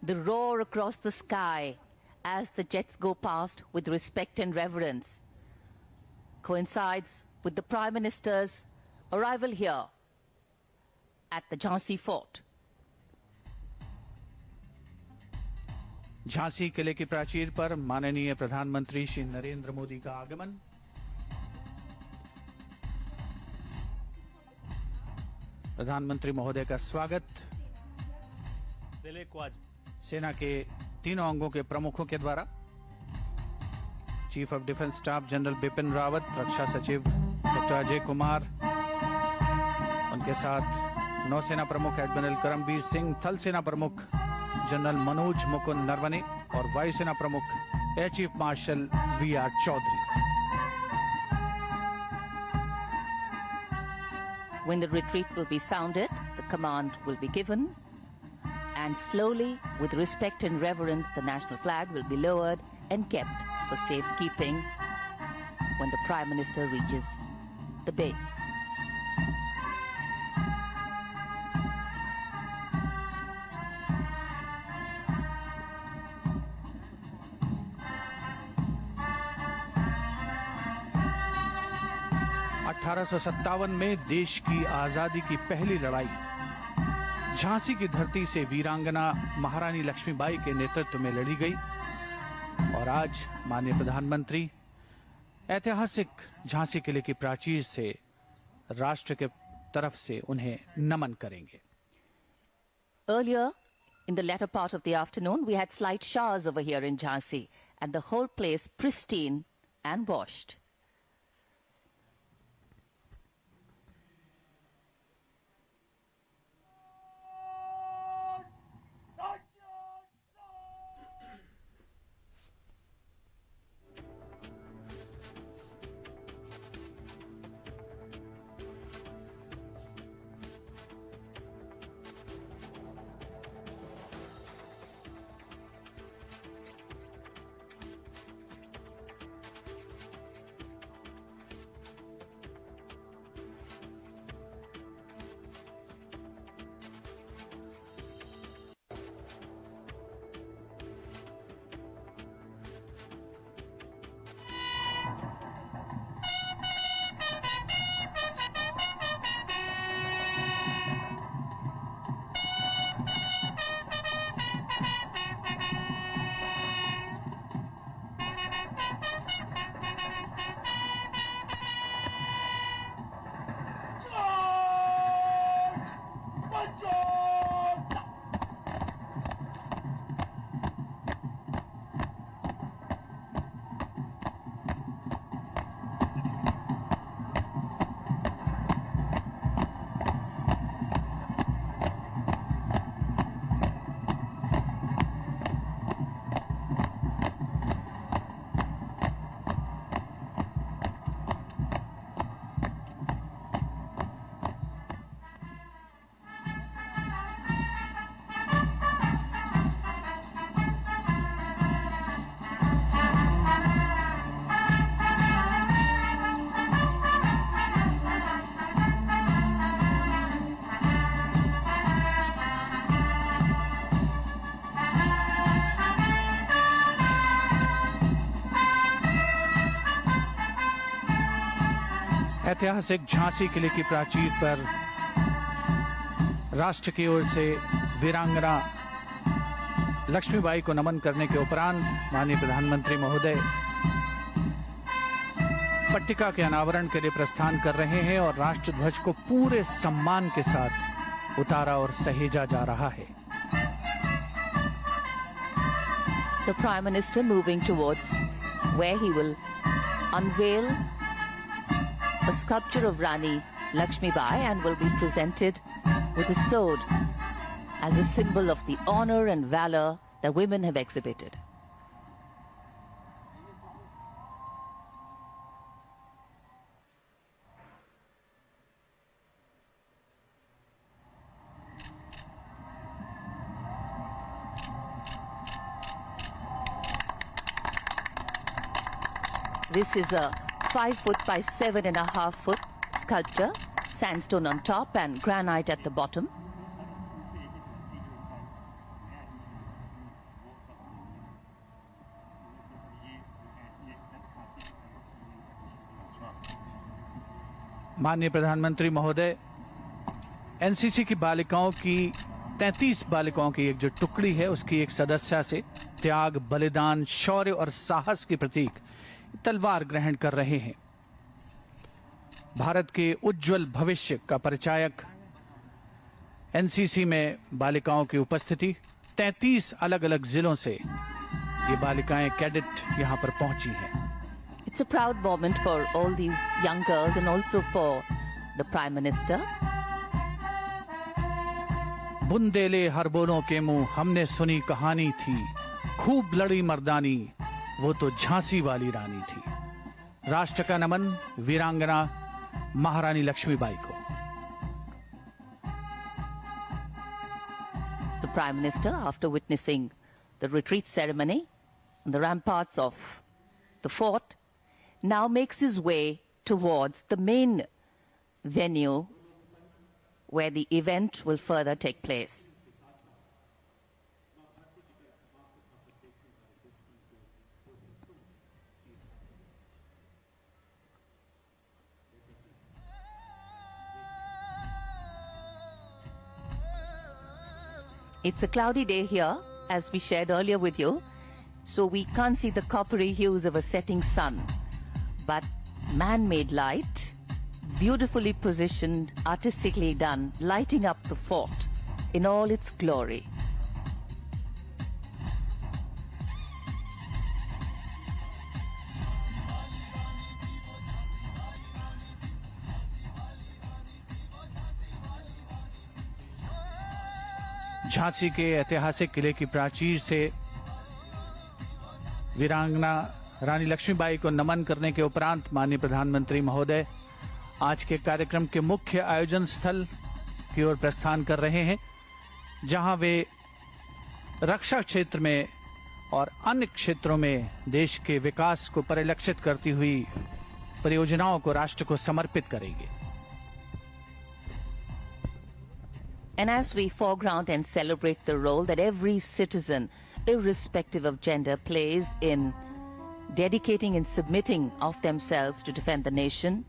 The roar across the sky as the jets go past with respect and reverence coincides with the Prime Minister's arrival here at the Jhansi Fort. Jhansi किले की प्राचीर पर माननीय प्रधानमंत्री श्री नरेंद्र मोदी का आगमन। प्रधानमंत्री महोदय का स्वागत सेना के तीनों अंगों के प्रमुखों के द्वारा। Chief of defence staff general Bipin Rawat, रक्षा सचिव डॉक्टर अजय कुमार, उनके साथ नौसेना प्रमुख एडमिरल करमबीर सिंह, थल सेना प्रमुख जनरल मनोज मुकुंद नरवणे और वायुसेना प्रमुख air chief marshal V R. Chaudhary. When the retreat will be sounded, the command will be given, and slowly, with respect and reverence, the national flag will be lowered and kept for safekeeping when the Prime Minister reaches the base. (1857) में देश की आजादी की पहली लड़ाई झांसी की धरती से वीरांगना महारानी लक्ष्मीबाई के नेतृत्व में लड़ी गई और आज माननीय प्रधानमंत्री ऐतिहासिक झांसी किले की प्राचीर से राष्ट्र के तरफ से उन्हें नमन करेंगे। Earlier, in the latter part of the afternoon, we had slight showers over here in Jhansi, and the whole place pristine and washed. ऐतिहासिक झांसी किले की प्राचीर पर राष्ट्र की ओर से वीरांगना लक्ष्मीबाई को नमन करने के उपरांत माननीय प्रधानमंत्री महोदय पट्टिका के अनावरण के लिए प्रस्थान कर रहे हैं और राष्ट्रध्वज को पूरे सम्मान के साथ उतारा और सहेजा जा रहा है। The Prime Minister moving towards where he will unveil a sculpture of Rani Lakshmibai and will be presented with a sword as a symbol of the honor and valor that women have exhibited. This is a 5 foot by 7.5 foot sculpture, sandstone on top and granite at the bottom. माननीय प्रधानमंत्री महोदय, NCC की बालिकाओं की 33 बालिकाओं की एक जो टुकड़ी है उसकी एक सदस्य से त्याग, बलिदान, शौर्य और साहस के प्रतीक तलवार ग्रहण कर रहे हैं। भारत के उज्जवल भविष्य का परिचायक एनसीसी में बालिकाओं की उपस्थिति, 33 अलग अलग जिलों से ये बालिकाएं कैडेट यहां पर पहुंची हैं। It's a proud moment for all these young girls and also for the Prime Minister. Bundele हर बोलों के मुंह हमने सुनी कहानी थी, खूब लड़ी मर्दानी वो तो झांसी वाली रानी थी। राष्ट्र का नमन वीरांगना महारानी लक्ष्मीबाई को। The Prime Minister, after witnessing the retreat ceremony on the ramparts of the fort, now makes his way towards the main venue where the event will further take place. It's a cloudy day here, as we shared earlier with you, so we can't see the coppery hues of a setting sun. But man-made light, beautifully positioned, artistically done, lighting up the fort in all its glory. Jhansi के ऐतिहासिक किले की प्राचीर से वीरांगना रानी लक्ष्मीबाई को नमन करने के उपरांत माननीय प्रधानमंत्री महोदय आज के कार्यक्रम के मुख्य आयोजन स्थल की ओर प्रस्थान कर रहे हैं, जहां वे रक्षा क्षेत्र में और अन्य क्षेत्रों में देश के विकास को परिलक्षित करती हुई परियोजनाओं को राष्ट्र को समर्पित करेंगे। And as we foreground and celebrate the role that every citizen, irrespective of gender, plays in dedicating and submitting of themselves to defend the nation,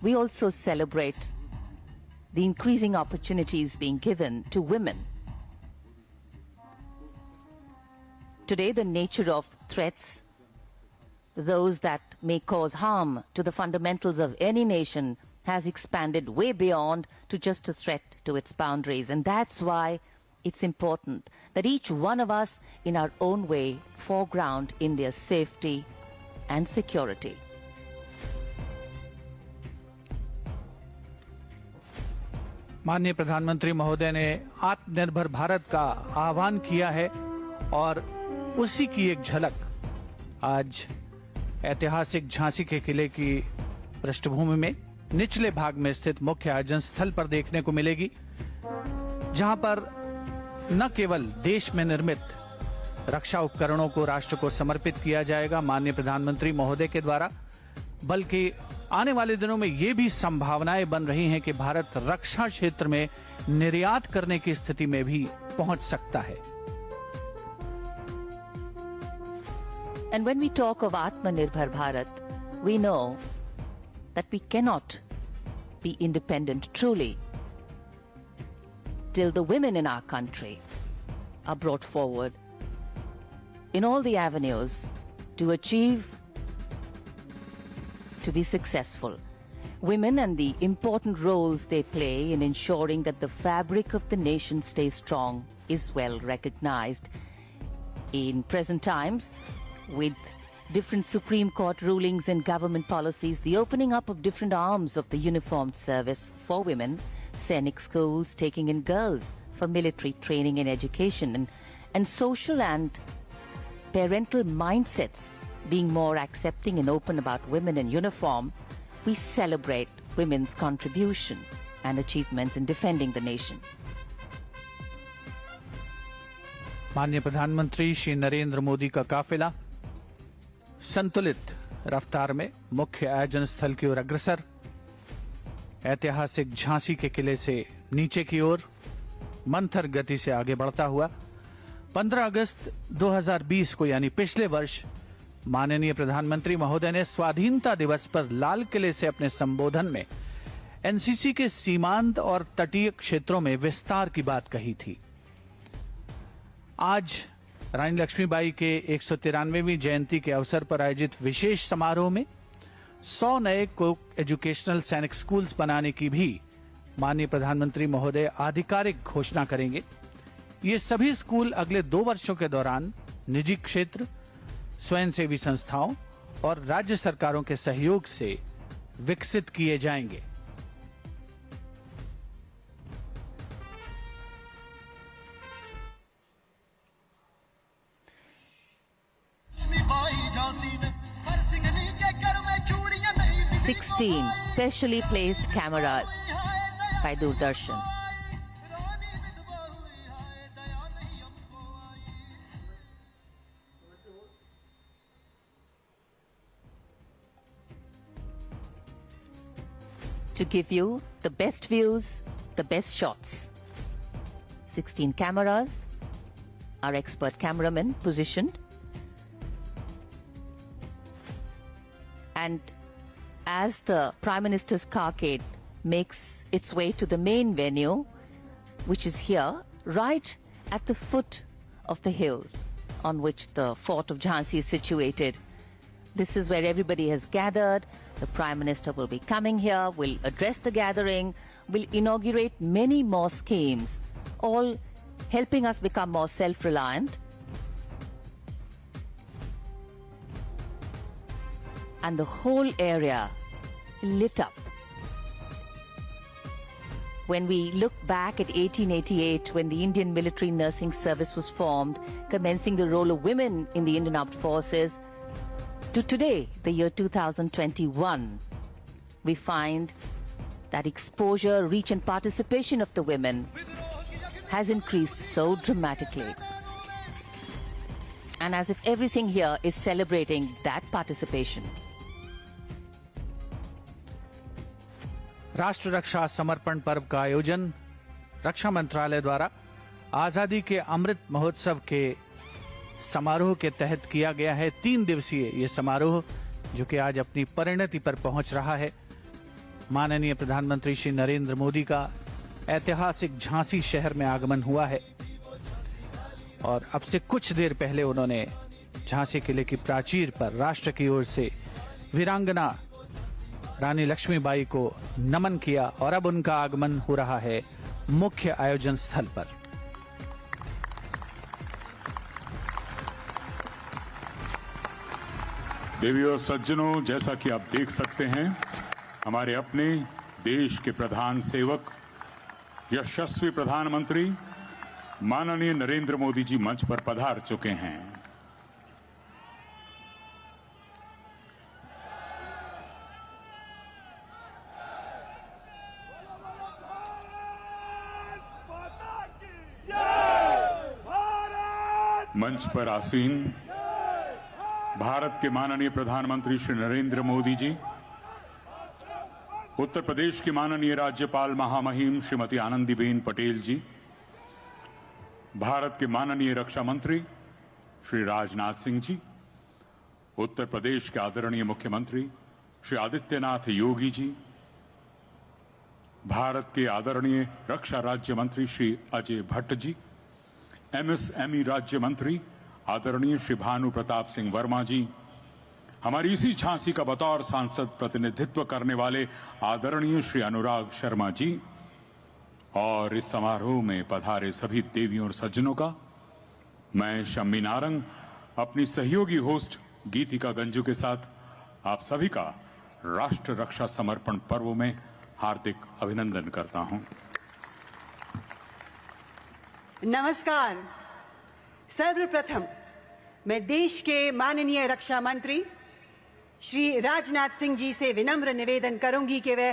we also celebrate the increasing opportunities being given to women. Today, the nature of threats, those that may cause harm to the fundamentals of any nation, has expanded way beyond to just a threat to its boundaries. And that's why it's important that each one of us in our own way foreground India's safety and security. माननीय प्रधानमंत्री महोदय ने आत्मनिर्भर भारत का आह्वान किया है और उसी की एक झलक आज ऐतिहासिक झांसी के किले की पृष्ठभूमि में निचले भाग में स्थित मुख्य आयोजन स्थल पर देखने को मिलेगी, जहां पर न केवल देश में निर्मित रक्षा उपकरणों को राष्ट्र को समर्पित किया जाएगा माननीय प्रधानमंत्री महोदय के द्वारा, बल्कि आने वाले दिनों में ये भी संभावनाएं बन रही हैं कि भारत रक्षा क्षेत्र में निर्यात करने की स्थिति में भी पहुंच सकता है। And when we talk of Atmanirbhar Bharat, we know that we cannot be independent truly till the women in our country are brought forward in all the avenues to achieve, to be successful. Women and the important roles they play in ensuring that the fabric of the nation stays strong is well recognized. In present times, with different Supreme Court rulings and government policies, the opening up of different arms of the uniformed service for women, Sainik schools taking in girls for military training and education, and social and parental mindsets being more accepting and open about women in uniform, we celebrate women's contribution and achievements in defending the nation. माननीय प्रधानमंत्री श्री नरेंद्र मोदी का काफिला संतुलित रफ्तार में मुख्य आयोजन स्थल की ओर अग्रसर, ऐतिहासिक झांसी के किले से नीचे की ओर मंथर गति से आगे बढ़ता हुआ 15 अगस्त 2020 को यानी पिछले वर्ष माननीय प्रधानमंत्री महोदय ने स्वाधीनता दिवस पर लाल किले से अपने संबोधन में एनसीसी के सीमांत और तटीय क्षेत्रों में विस्तार की बात कही थी। आज रानी लक्ष्मीबाई के 193वीं जयंती के अवसर पर आयोजित विशेष समारोह में 100 नए को एजुकेशनल सैनिक स्कूल्स बनाने की भी माननीय प्रधानमंत्री महोदय आधिकारिक घोषणा करेंगे। ये सभी स्कूल अगले 2 वर्षों के दौरान निजी क्षेत्र, स्वयंसेवी संस्थाओं और राज्य सरकारों के सहयोग से विकसित किए जाएंगे। Sixteen specially placed cameras by Doordarshan. To give you the best views, the best shots. 16 cameras, our expert cameramen positioned. And as the Prime Minister's carcade makes its way to the main venue, which is here, right at the foot of the hill on which the fort of Jhansi is situated. This is where everybody has gathered. The Prime Minister will be coming here, will address the gathering, will inaugurate many more schemes, all helping us become more self-reliant. And the whole area lit up. When we look back at 1888, when the Indian Military Nursing Service was formed, commencing the role of women in the Indian Armed Forces, to today, the year 2021, we find that exposure, reach and participation of the women has increased so dramatically. And as if everything here is celebrating that participation. राष्ट्र रक्षा समर्पण पर्व का आयोजन रक्षा मंत्रालय द्वारा आजादी के अमृत महोत्सव के समारोह के तहत किया गया है। 3 दिवसीय ये समारोह जो कि आज अपनी परिणति पर पहुंच रहा है। माननीय प्रधानमंत्री श्री नरेंद्र मोदी का ऐतिहासिक झांसी शहर में आगमन हुआ है और अब से कुछ देर पहले उन्होंने झांसी किले की प्राचीर पर राष्ट्र की ओर से वीरांगना रानी लक्ष्मीबाई को नमन किया और अब उनका आगमन हो रहा है मुख्य आयोजन स्थल पर। देवियों और सज्जनों, जैसा कि आप देख सकते हैं, हमारे अपने देश के प्रधान सेवक यशस्वी प्रधानमंत्री माननीय नरेंद्र मोदी जी मंच पर पधार चुके हैं। मंच पर आसीन भारत के माननीय प्रधानमंत्री श्री नरेंद्र मोदी जी, उत्तर प्रदेश की माननीय राज्यपाल महामहिम श्रीमती आनंदीबेन पटेल जी, भारत के माननीय रक्षा मंत्री श्री राजनाथ सिंह जी, उत्तर प्रदेश के आदरणीय मुख्यमंत्री श्री आदित्यनाथ योगी जी, भारत के आदरणीय रक्षा राज्य मंत्री श्री अजय भट्ट जी, एमएसएमई राज्य मंत्री आदरणीय श्री भानु प्रताप सिंह वर्मा जी, हमारी इसी झांसी का बतौर सांसद प्रतिनिधित्व करने वाले आदरणीय श्री अनुराग शर्मा जी और इस समारोह में पधारे सभी देवियों और सज्जनों का मैं शम्मी नारंग अपनी सहयोगी होस्ट गीतिका गंजू के साथ आप सभी का राष्ट्र रक्षा समर्पण पर्व में हार्दिक अभिनंदन करता हूं। नमस्कार। सर्वप्रथम मैं देश के माननीय रक्षा मंत्री श्री राजनाथ सिंह जी से विनम्र निवेदन करूंगी कि वे